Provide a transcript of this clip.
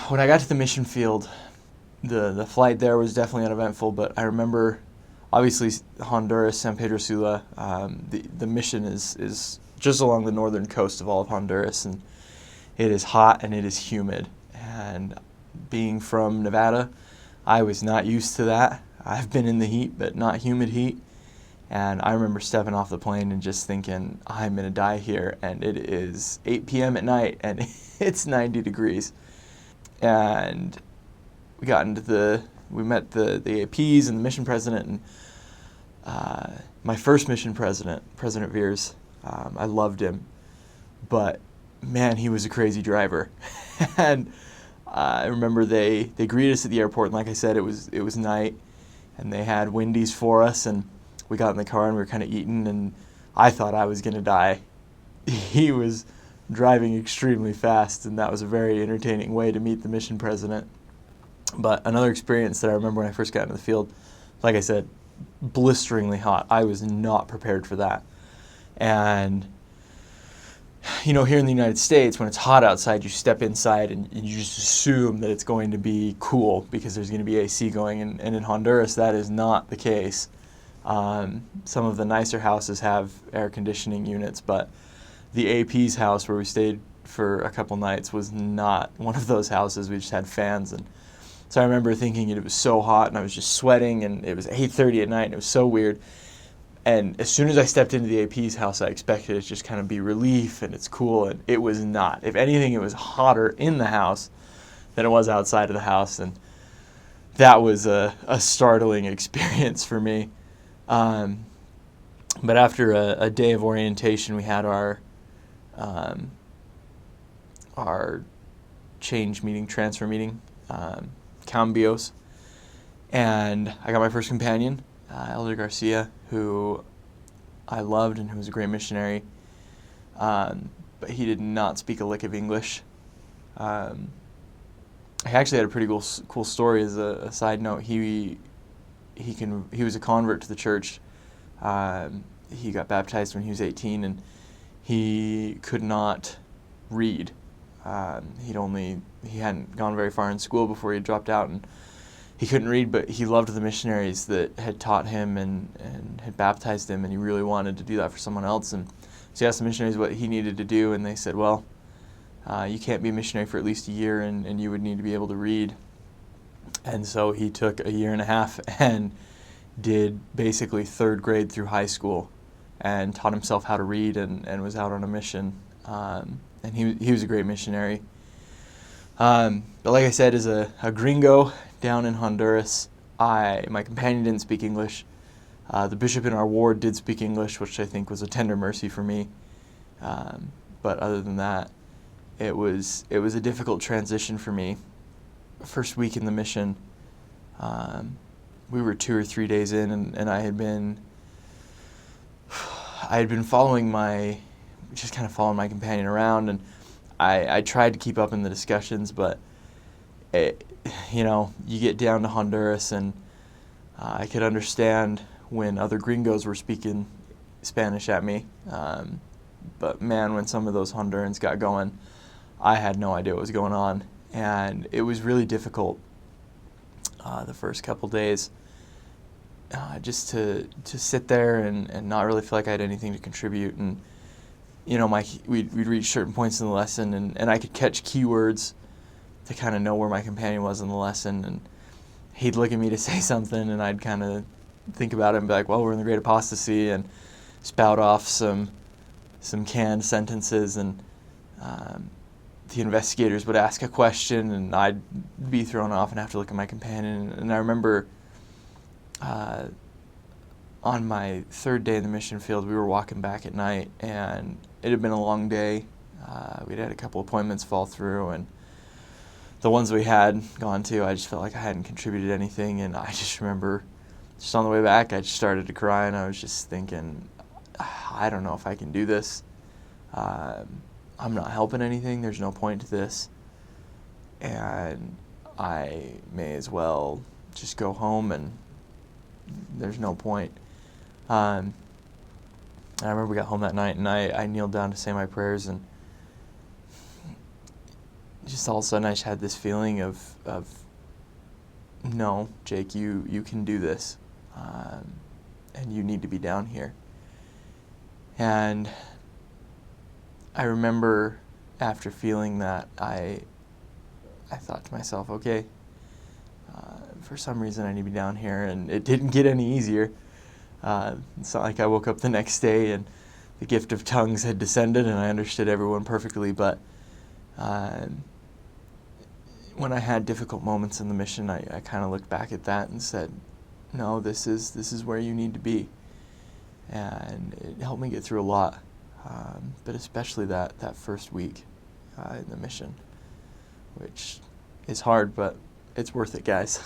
when I got to the mission field, the flight there was definitely uneventful, but I remember obviously Honduras, San Pedro Sula. The mission is just along the northern coast of all of Honduras, and it is hot and it is humid. And being from Nevada, I was not used to that. I've been in the heat, but not humid heat. And I remember stepping off the plane and just thinking, I'm going to die here. And it is 8 p.m. at night, and it's 90 degrees. And we met the APs and the mission president, and my first mission president, President Veers. I loved him, but man, he was a crazy driver. And I remember they greeted us at the airport, and like I said, it was night, and they had Wendy's for us, and we got in the car and we were kind of eating, and I thought I was gonna die. He was driving extremely fast, and that was a very entertaining way to meet the mission president. But another experience that I remember when I first got into the field, like I said, blisteringly hot. I was not prepared for that. And here in the United States, when it's hot outside, you step inside and you just assume that it's going to be cool because there's going to be AC going. And in Honduras, that is not the case. Some of the nicer houses have air conditioning units, but the AP's house where we stayed for a couple nights was not one of those houses. We just had fans. And so I remember thinking it was so hot and I was just sweating, and it was 8:30 at night and it was so weird. And as soon as I stepped into the AP's house, I expected it to just kind of be relief and it's cool, and it was not. If anything, it was hotter in the house than it was outside of the house, and that was a startling experience for me. But after a day of orientation, we had our change meeting, transfer meeting, cambios, and I got my first companion, Elder Garcia, who I loved and who was a great missionary, but he did not speak a lick of English. I actually had a pretty cool story as a side note. He was a convert to the church. He got baptized when he was 18, and he could not read. He hadn't gone very far in school before he had dropped out, and he couldn't read, but he loved the missionaries that had taught him and had baptized him, and he really wanted to do that for someone else. And so he asked the missionaries what he needed to do, and they said, well, you can't be a missionary for at least a year, and you would need to be able to read. And so he took a year and a half and did basically third grade through high school and taught himself how to read and was out on a mission. And he was a great missionary. But like I said, as a gringo down in Honduras, my companion didn't speak English. The bishop in our ward did speak English, which I think was a tender mercy for me. But other than that, it was a difficult transition for me. First week in the mission, we were 2 or 3 days in, and I had been following my companion around, and I tried to keep up in the discussions, but you get down to Honduras, and I could understand when other gringos were speaking Spanish at me, but man, when some of those Hondurans got going, I had no idea what was going on, and it was really difficult the first couple days, just to sit there and not really feel like I had anything to contribute. And we'd reach certain points in the lesson, and I could catch keywords to kind of know where my companion was in the lesson, and he'd look at me to say something, and I'd kind of think about it and be like, well, we're in the Great Apostasy, and spout off some canned sentences, and the investigators would ask a question, and I'd be thrown off and have to look at my companion. And I remember on my third day in the mission field, we were walking back at night, and it had been a long day. We'd had a couple appointments fall through, and the ones we had gone to, I just felt like I hadn't contributed anything. And I just remember, just on the way back, I just started to cry, and I was just thinking, I don't know if I can do this. I'm not helping anything. There's no point to this. And I may as well just go home, and there's no point. And I remember we got home that night, and I kneeled down to say my prayers, and just all of a sudden I just had this feeling of no, Jake, you can do this, and you need to be down here. And I remember after feeling that, I thought to myself, okay, for some reason I need to be down here, and it didn't get any easier. It's not like I woke up the next day and the gift of tongues had descended and I understood everyone perfectly, but when I had difficult moments in the mission, I kind of looked back at that and said, no, this is where you need to be. And it helped me get through a lot, but especially that first week in the mission, which is hard, but it's worth it, guys.